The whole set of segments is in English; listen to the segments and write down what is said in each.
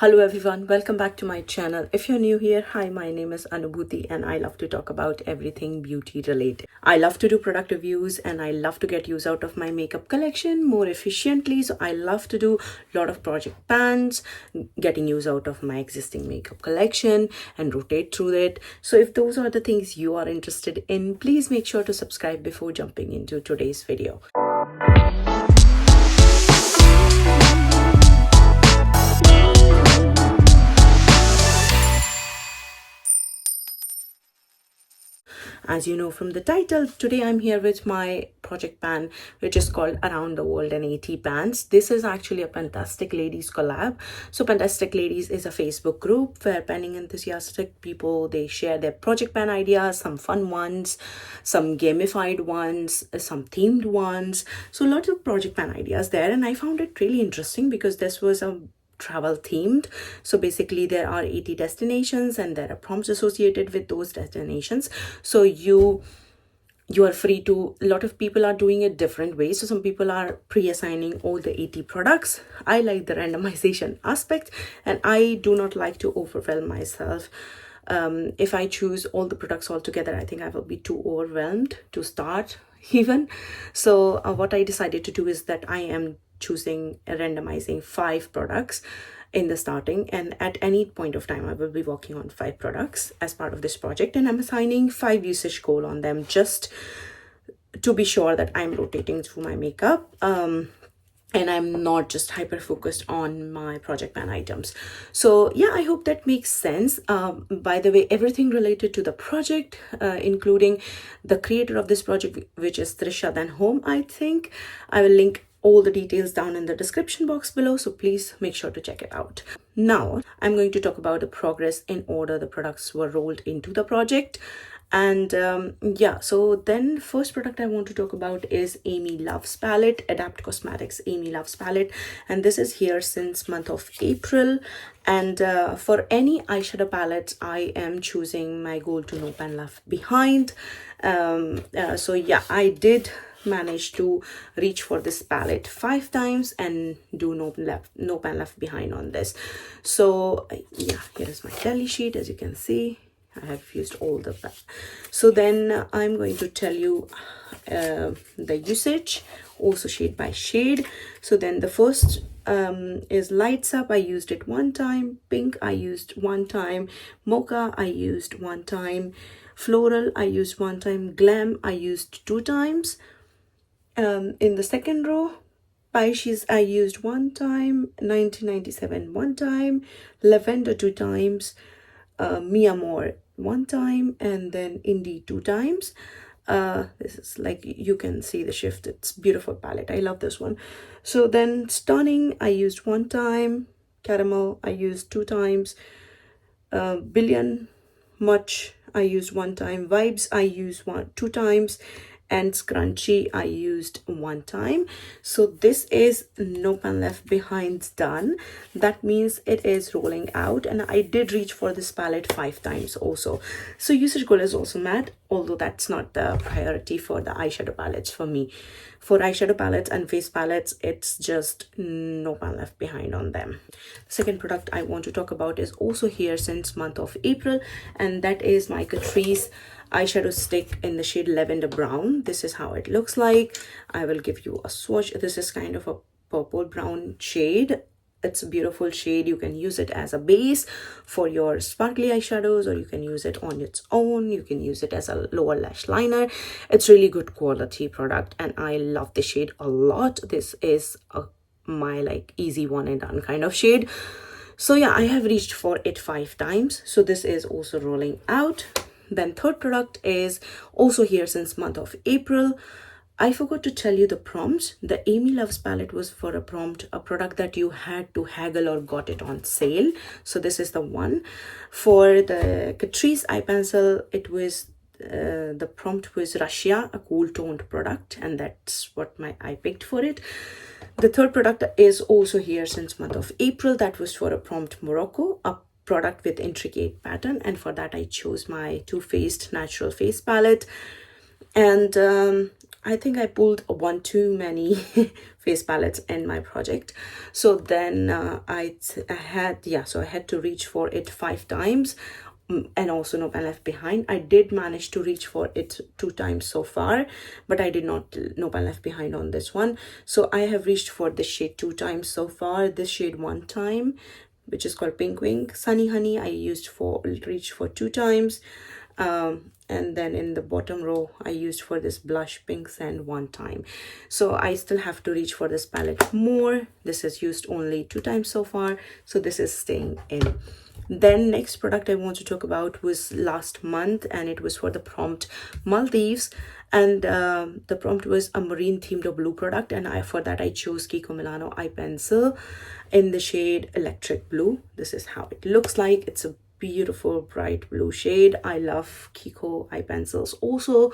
Hello everyone, welcome back to my channel. If you're new here, hi, my name is Anubhuti and I love to talk about everything beauty related. I love to do product reviews and I love to get use out of my makeup collection more efficiently. So I love to do a lot of project pans, getting use out of my existing makeup collection and rotate through it. So if those are the things you are interested in, please make sure to subscribe before jumping into today's video. As you know from the title, today I'm here with my project pan, which is called Around the World in 80 Pans. This is actually a Fantastic Ladies collab. So Fantastic Ladies is a Facebook group where panning enthusiastic people, they share their project pan ideas, some fun ones, some gamified ones, some themed ones. So lots of project pan ideas there. And I found it really interesting because this was a travel themed. So basically there are 80 destinations and there are prompts associated with those destinations. So you are free to, a lot of people are doing it different ways. So some people are pre-assigning all the 80 products. I like the randomization aspect and I do not like to overwhelm myself. If I choose all the products all together, I think I will be too overwhelmed to start even. So what I decided to do is that I am randomizing 5 products in the starting, and at any point of time I will be working on 5 products as part of this project, and I'm assigning 5 usage goal on them just to be sure that I'm rotating through my makeup and I'm not just hyper focused on my project pan items. So yeah, I hope that makes sense. By the way, everything related to the project, including the creator of this project, which is Trisha Denholm, I think. I will link all the details down in the description box below, so please make sure to check it out. Now I'm going to talk about the progress in order the products were rolled into the project. And yeah, so then first product I want to talk about is Amy Loves palette, Adapt Cosmetics Amy Loves palette, and this is here since month of April. And for any eyeshadow palettes, I am choosing my Gold to No Pan Left Behind. So yeah, I did manage to reach for this palette 5 times and do no pan left behind on this. So yeah, here is my tally sheet. As you can see, I have used all the so then I'm going to tell you the usage, also shade by shade. So then the first is Lights Up. I used it 1 time. Pink I used 1 time. Mocha I used 1 time. Floral I used 1 time. Glam I used 2 times. In the second row, Pisces I used 1 time, 1997 1 time, Lavender 2 times, Mi Amor 1 time, and then Indie 2 times. This is like, you can see the shift. It's beautiful palette. I love this one. So then Stunning I used 1 time, Caramel I used 2 times, Billion Much I used 1 time, Vibes I used 2 times, and Scrunchy I used 1 time. So this is No Pan Left Behind done. That means it is rolling out, and I did reach for this palette 5 times also. So usage goal is also met, although that's not the priority for the eyeshadow palettes for me. For eyeshadow palettes and face palettes, it's just No Pan Left Behind on them. The second product I want to talk about is also here since month of April, and that is my Catrice eyeshadow stick in the shade Lavender Brown. This is how it looks like. I will give you a swatch. This is kind of a purple brown shade. It's a beautiful shade. You can use it as a base for your sparkly eyeshadows, or you can use it on its own. You can use it as a lower lash liner. It's really good quality product and I love the shade a lot. This is my like easy one and done kind of shade. So yeah, I have reached for it 5 times. So this is also rolling out. Then third product is also here since month of April. I forgot to tell you the prompts. The Amy Loves palette was for a product that you had to haggle or got it on sale. So this is the one. For the Catrice eye pencil, it was the prompt was Russia, a cool toned product, and that's what I picked for it. The third product is also here since month of April. That was for a prompt Morocco, a product with intricate pattern, and for that I chose my Too Faced Natural Face palette. And I think I pulled one too many face palettes in my project. So then I had to reach for it 5 times. And also no pen left behind. I did manage to reach for it 2 times so far, but I did not no pen left behind on this one. So I have reached for this shade 2 times so far, this shade 1 time, which is called Pink Wing. Sunny Honey I reached for 2 times. And then in the bottom row I used for this blush Pink Sand 1 time. So I still have to reach for this palette more. This is used only 2 times so far, so this is staying in. Then next product I want to talk about was last month, and it was for the prompt Maldives, and the prompt was a marine themed blue product, and for that I chose Kiko Milano eye pencil in the shade Electric Blue. This is how it looks like. It's a beautiful bright blue shade. I love Kiko eye pencils also,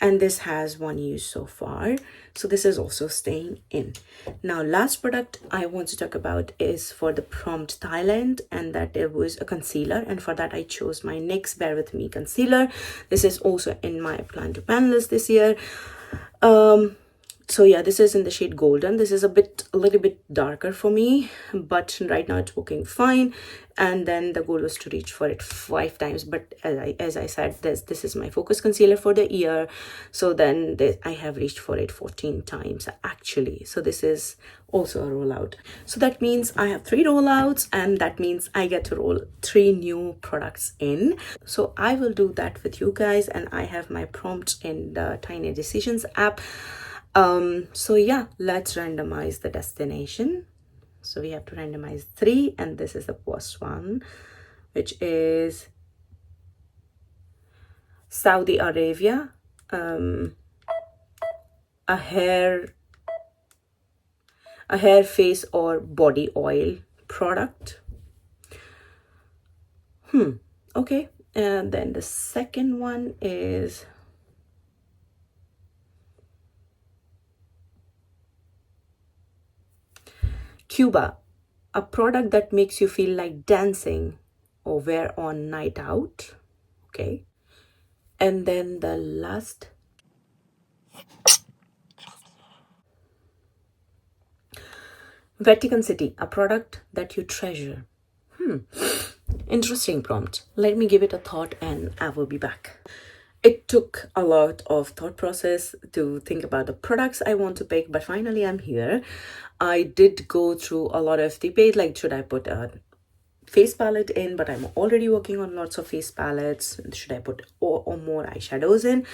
and this has one use so far, so this is also staying in. Now last product I want to talk about is for the prompt Thailand, and that it was a concealer, and for that I chose my NYX Bear With Me concealer. This is also in my plan to pan list this year. So yeah, this is in the shade Golden. This is a little bit darker for me, but right now it's working fine. And then the goal was to reach for it 5 times, but as I said, this is my focus concealer for the year. So then I have reached for it 14 times actually. So this is also a rollout. So that means I have 3 rollouts, and that means I get to roll 3 new products in. So I will do that with you guys, and I have my prompts in the Tiny Decisions app. So yeah, let's randomize the destination. So we have to randomize 3, and this is the first one, which is Saudi Arabia. A hair, face or body oil product. Okay. And then the second one is Cuba, a product that makes you feel like dancing or wear on night out. Okay. And then the last, Vatican City, a product that you treasure. Interesting prompt. Let me give it a thought and I will be back. It took a lot of thought process to think about the products I want to pick, but finally I'm here. I did go through a lot of debate, like should I put a face palette in, but I'm already working on lots of face palettes. Should I put or more eyeshadows in?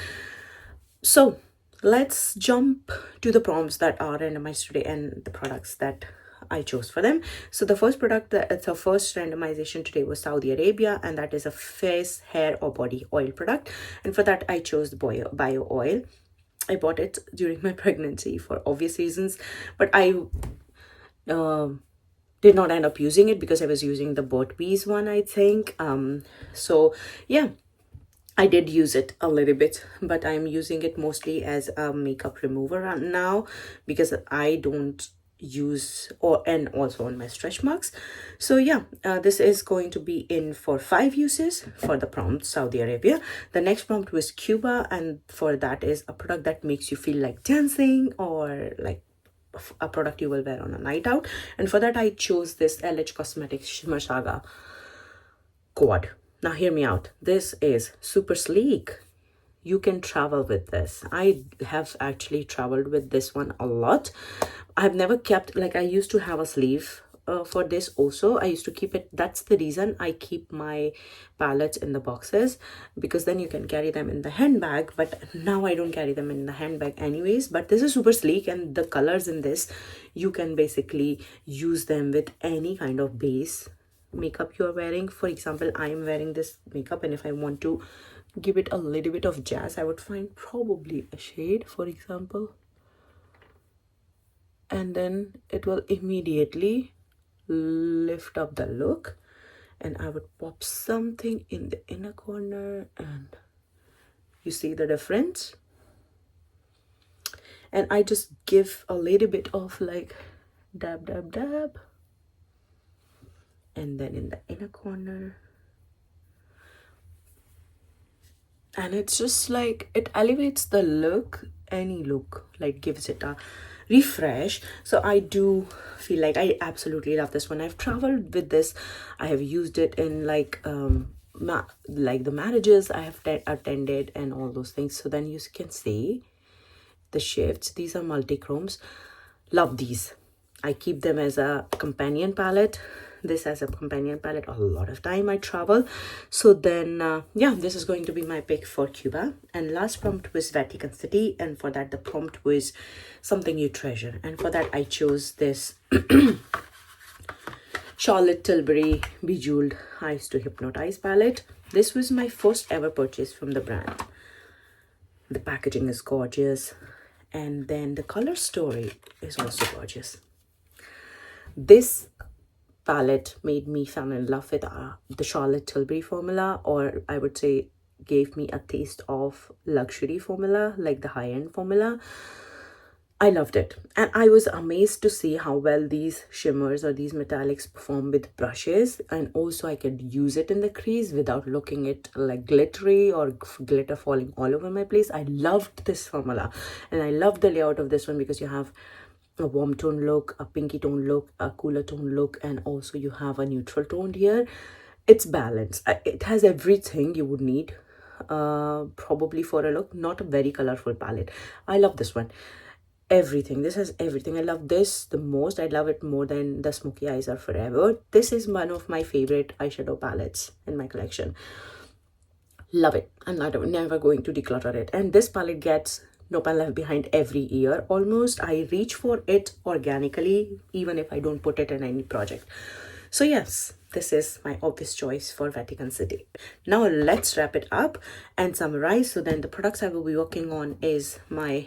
So let's jump to the prompts that are randomized today and the products that I chose for them. So the first product, the first randomization today was Saudi Arabia, and that is a face, hair or body oil product. And for that I chose the bio oil. I bought it during my pregnancy for obvious reasons, but I did not end up using it because I was using the Bot Bees one, I think. So yeah, I did use it a little bit, but I'm using it mostly as a makeup remover now because I don't use and also on my stretch marks. So yeah, this is going to be in for 5 uses for the prompt Saudi Arabia. The next prompt was Cuba, and for that is a product that makes you feel like dancing or like a product you will wear on a night out. And for that I chose this LH Cosmetics Shimmer Saga quad. Now hear me out, this is super sleek. You can travel with this. I have actually traveled with this one a lot. I've never kept, like I used to have a sleeve for this also. I used to keep it. That's the reason I keep my palettes in the boxes, because then you can carry them in the handbag, but now I don't carry them in the handbag anyways. But this is super sleek, and the colors in this, you can basically use them with any kind of base makeup you're wearing. For example, I am wearing this makeup, and if I want to give it a little bit of jazz, I would find probably a shade, for example, and then it will immediately lift up the look. And I would pop something in the inner corner, and you see the difference. And I just give a little bit of like dab dab dab, and then in the inner corner. And it's just like, it elevates the look any look, like gives it a refresh. So I do feel like I absolutely love this one. I've traveled with this. I have used it in like like the marriages I have attended and all those things. So then you can see the shifts. These are multi-chromes. Love these. I keep them as a companion palette. This as a companion palette a lot of time I travel. So then yeah, this is going to be my pick for Cuba. And last prompt was Vatican City, and for that the prompt was something you treasure, and for that I chose this Charlotte Tilbury Bejeweled Eyes to Hypnotize palette. This was my first ever purchase from the brand. The packaging is gorgeous, and then the color story is also gorgeous. This palette made me fall in love with the Charlotte Tilbury formula, or I would say gave me a taste of luxury formula, like the high-end formula. I loved it, and I was amazed to see how well these shimmers or these metallics perform with brushes, and also I could use it in the crease without looking it like glittery or glitter falling all over my place. I loved this formula, and I loved the layout of this one because you have a warm tone look, a pinky tone look, a cooler tone look, and also you have a neutral tone here. It's balanced. It has everything you would need probably for a look. Not a very colorful palette. I love this one. Everything. This has everything. I love this the most. I love it more than the Smoky Eyes Are Forever. This is one of my favorite eyeshadow palettes in my collection. Love it. I'm never going to declutter it. And this palette gets no pan left behind every year almost. I reach for it organically even if I don't put it in any project. So yes, this is my obvious choice for Vatican City. Now let's wrap it up and summarize. So then the products I will be working on is my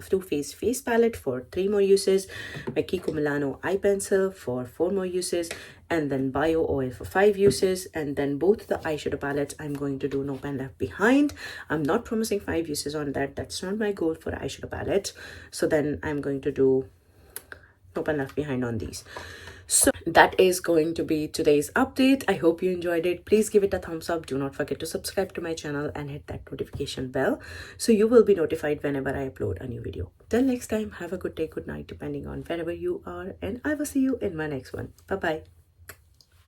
Too Faced face palette for 3 more uses, my Kiko Milano eye pencil for 4 more uses, and then bio oil for 5 uses. And then both the eyeshadow palettes I'm going to do no pan left behind. I'm not promising 5 uses on that. That's not my goal for eyeshadow palette. So then I'm going to do no pan left behind on these. So that is going to be today's update. I hope you enjoyed it. Please give it a thumbs up. Do not forget to subscribe to my channel and hit that notification bell so you will be notified whenever I upload a new video. Till next time, have a good day, good night, depending on wherever you are, and I will see you in my next one. Bye bye.